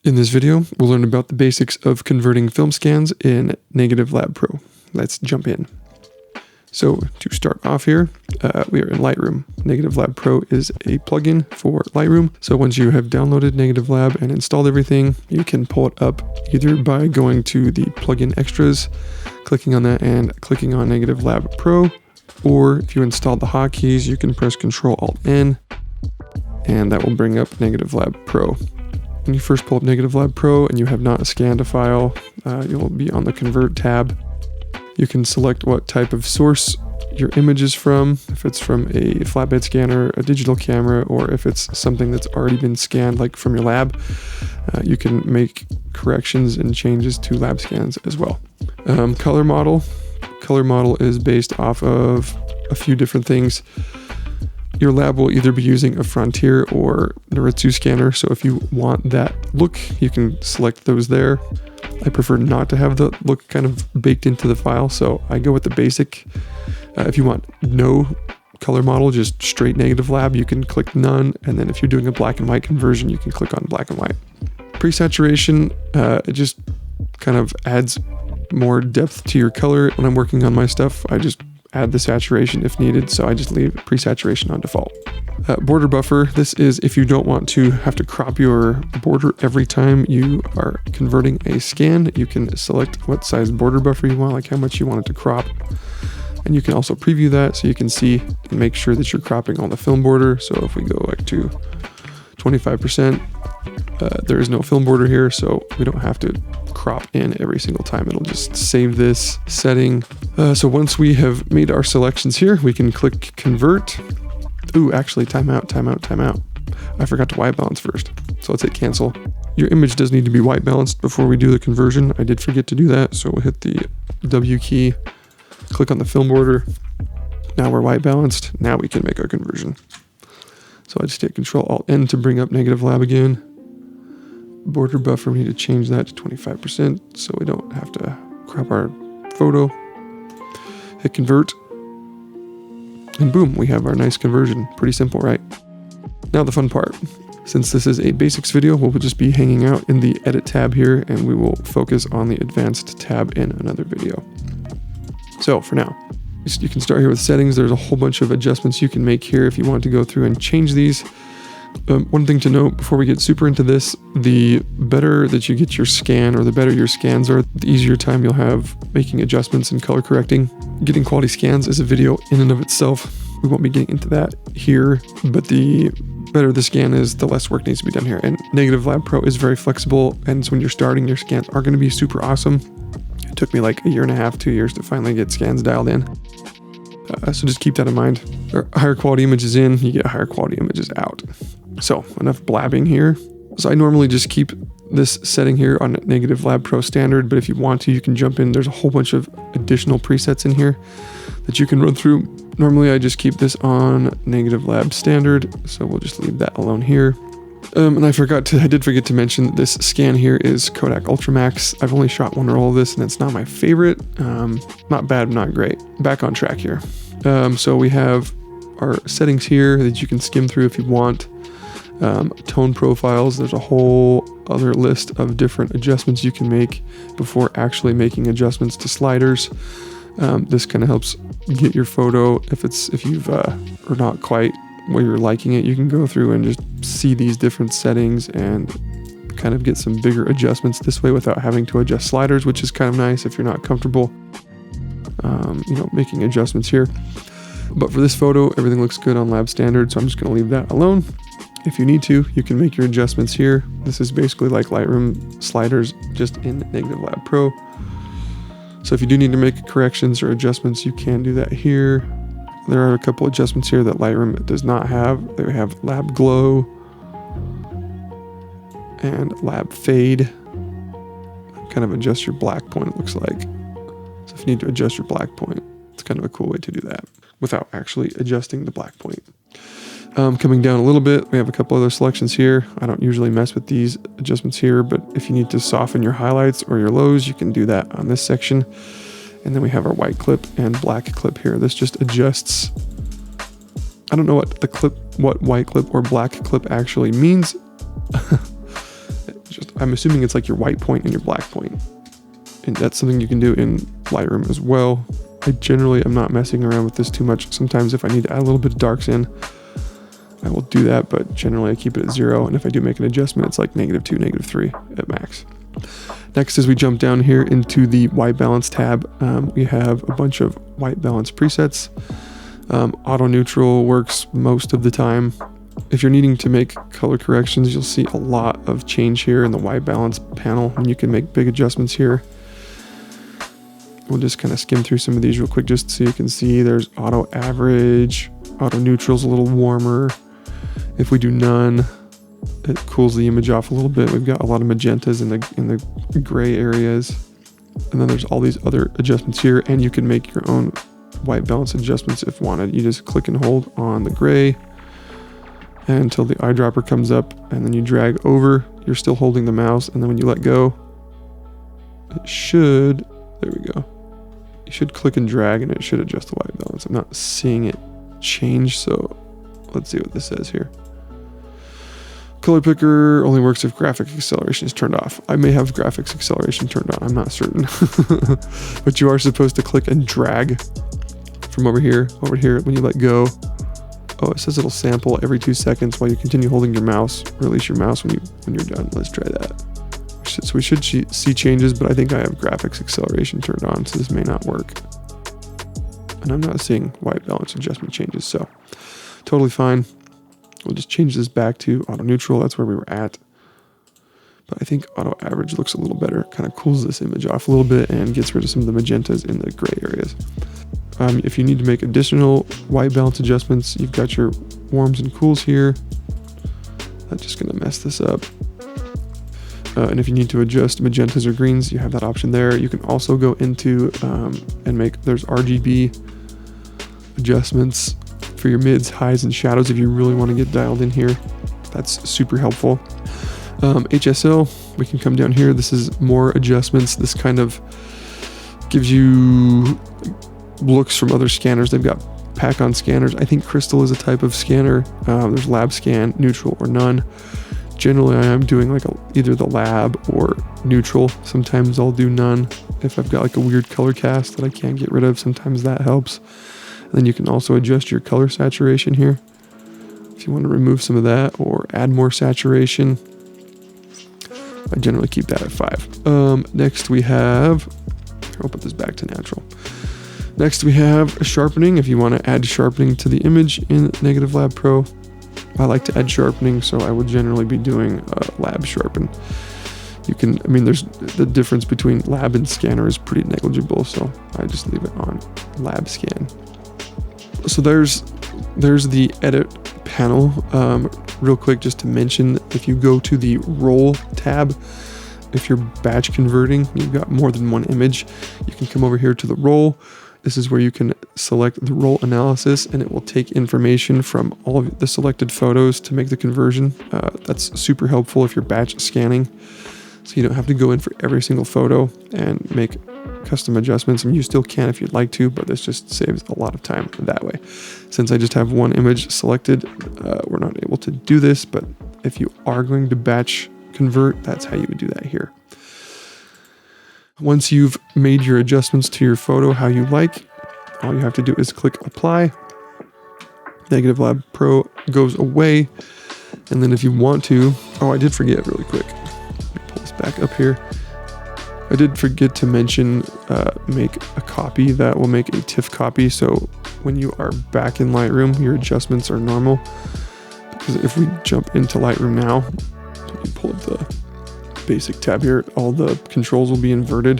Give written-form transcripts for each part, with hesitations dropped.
In this video, we'll learn about the basics of converting film scans in Negative Lab Pro. Let's jump in. So to start off here, we are in Lightroom. Negative Lab Pro is a plugin for Lightroom. So once you have downloaded Negative Lab and installed everything, you can pull it up either by going to the plugin extras, clicking on that and clicking on Negative Lab Pro, or if you installed the hotkeys, you can press Ctrl-Alt-N, and that will bring up Negative Lab Pro. When you first pull up Negative Lab Pro and you have not scanned a file, you'll be on the Convert tab. You can select what type of source your image is from, if it's from a flatbed scanner, a digital camera, or if it's something that's already been scanned, like from your lab. You can make corrections and changes to lab scans as well. Color model. Color model is based off of a few different things. Your lab will either be using a Frontier or Noritsu scanner, so if you want that look, you can select those there. I prefer not to have the look kind of baked into the file, so I go with the basic. If you want no color model, just straight Negative Lab, you can click none, and then if you're doing a black and white conversion, you can click on black and white. Pre-saturation, it just kind of adds more depth to your color. When I'm working on my stuff, I just add the saturation if needed, so I just leave pre-saturation on default. Border buffer, this is if you don't want to have to crop your border every time you are converting a scan. You can select what size border buffer you want, like how much you want it to crop. And you can also preview that so you can see and make sure that you're cropping all the film border. So if we go like to 25%, there is no film border here, so we don't have to crop in every single time. It'll just save this setting. So once we have made our selections here, we can click convert. Ooh, actually, timeout. I forgot to white balance first. So let's hit cancel. Your image does need to be white balanced before we do the conversion. I did forget to do that, so we'll hit the W key, click on the film border. Now we're white balanced. Now we can make our conversion. So I just hit Ctrl-Alt-N to bring up Negative Lab again. Border buffer, we need to change that to 25% so we don't have to crop our photo. Hit convert. And boom, we have our nice conversion. Pretty simple, right? Now the fun part. Since this is a basics video, we'll just be hanging out in the edit tab here, and we will focus on the advanced tab in another video. So for now, you can start here with settings. There's a whole bunch of adjustments you can make here if you want to go through and change these. One thing to note before we get super into this, the better that you get your scan, or the better your scans are, the easier time you'll have making adjustments and color correcting. Getting quality scans is a video in and of itself. We won't be getting into that here, but the better the scan is, the less work needs to be done here. And Negative Lab Pro is very flexible, and so when you're starting, your scans are going to be super awesome. It took me like a year and a half, 2 years to finally get scans dialed in. So just keep that in mind. There are higher quality images in, you get higher quality images out. So enough blabbing here. So I normally just keep this setting here on Negative Lab Pro standard, but if you want to, you can jump in. There's a whole bunch of additional presets in here that you can run through. Normally I just keep this on Negative Lab standard, so we'll just leave that alone here. And I did forget to mention that this scan here is Kodak Ultramax. I've only shot one roll of this, and it's not my favorite. Not bad, not great. Back on track here. So we have our settings here that you can skim through if you want. Tone profiles, there's a whole other list of different adjustments you can make before actually making adjustments to sliders. This kind of helps get your photo, if you've are not quite where you're liking it, you can go through and just see these different settings and kind of get some bigger adjustments this way without having to adjust sliders, which is kind of nice if you're not comfortable making adjustments here. But for this photo, everything looks good on lab standard, so I'm just going to leave that alone. If you need to, you can make your adjustments here. This is basically like Lightroom sliders, just in Negative Lab Pro. So if you do need to make corrections or adjustments, you can do that here. There are a couple adjustments here that Lightroom does not have. They have Lab Glow and Lab Fade. Kind of adjust your black point, it looks like. So if you need to adjust your black point, it's kind of a cool way to do that without actually adjusting the black point. Coming down a little bit, we have a couple other selections here. I don't usually mess with these adjustments here, but if you need to soften your highlights or your lows, you can do that on this section. And then we have our white clip and black clip here. This just adjusts. I don't know what white clip or black clip actually means. It just I'm assuming it's like your white point and your black point. And that's something you can do in Lightroom as well. I generally am not messing around with this too much. Sometimes if I need to add a little bit of darks in, I will do that, but generally I keep it at 0. And if I do make an adjustment, it's like -2, -3 at max. Next, as we jump down here into the white balance tab, we have a bunch of white balance presets. Auto neutral works most of the time. If you're needing to make color corrections, you'll see a lot of change here in the white balance panel, and you can make big adjustments here. We'll just kind of skim through some of these real quick just so you can see there's auto average, auto neutral's a little warmer. If we do none, it cools the image off a little bit. We've got a lot of magentas in the gray areas. And then there's all these other adjustments here, and you can make your own white balance adjustments if wanted. You just click and hold on the gray until the eyedropper comes up, and then you drag over. You're still holding the mouse, and then when you let go, it should, there we go. You should click and drag and it should adjust the white balance. I'm not seeing it change, so let's see what this says here. Color picker only works if graphic acceleration is turned off. I may have graphics acceleration turned on, I'm not certain. But you are supposed to click and drag from over here. When you let go, oh, it says it'll sample every 2 seconds while you continue holding your mouse. Release your mouse when you're done. Let's try that. So we should see changes, but I think I have graphics acceleration turned on, so this may not work. And I'm not seeing white balance adjustment changes, so totally fine. We'll just change this back to auto neutral. That's where we were at. But I think auto average looks a little better. Kind of cools this image off a little bit and gets rid of some of the magentas in the gray areas. If you need to make additional white balance adjustments, you've got your warms and cools here. I'm just gonna mess this up. And if you need to adjust magentas or greens, you have that option there. You can also go into and there's RGB adjustments for your mids, highs, and shadows if you really want to get dialed in here. That's super helpful. HSL, we can come down here. This is more adjustments. This kind of gives you looks from other scanners. They've got pack-on scanners. I think Crystal is a type of scanner. There's lab scan, neutral, or none. Generally, I am doing like either the lab or neutral. Sometimes I'll do none if I've got like a weird color cast that I can't get rid of. Sometimes that helps. And then you can also adjust your color saturation here if you want to remove some of that or add more saturation. I generally keep that at 5. Next we have, I'll put this back to natural. Next we have sharpening. If you want to add sharpening to the image in Negative Lab Pro, I like to add sharpening, so I would generally be doing lab sharpen. You can, there's the difference between lab and scanner is pretty negligible, so I just leave it on lab scan. So there's the edit panel. Real quick, just to mention, if you go to the roll tab, if you're batch converting, you've got more than one image, you can come over here to the roll. This is where you can select the roll analysis, and it will take information from all of the selected photos to make the conversion. That's super helpful if you're batch scanning, so you don't have to go in for every single photo and make custom adjustments. You still can if you'd like to, but this just saves a lot of time that way. Since I just have one image selected, we're not able to do this, but if you are going to batch convert, that's how you would do that here. Once you've made your adjustments to your photo how you like, all you have to do is click apply. Negative Lab Pro goes away. And then if you want to, I did forget really quick. Let me pull this back up here. I did forget to mention make a copy. That will make a TIFF copy. So when you are back in Lightroom, your adjustments are normal. Because if we jump into Lightroom now, let me pull up the basic tab here, all the controls will be inverted.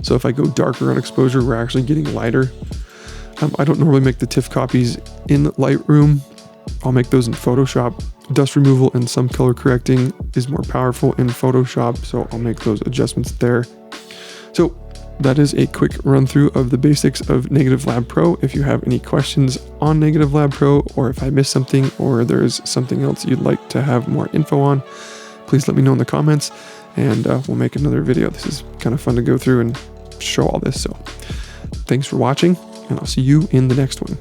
So if I go darker on exposure, we're actually getting lighter. I don't normally make the TIFF copies in Lightroom. I'll make those in Photoshop. Dust removal and some color correcting is more powerful in Photoshop, so I'll make those adjustments there. So that is a quick run through of the basics of Negative Lab Pro. If you have any questions on Negative Lab Pro, or if I missed something, or there's something else you'd like to have more info on, please let me know in the comments, and we'll make another video. This is kind of fun to go through and show all this. So thanks for watching, and I'll see you in the next one.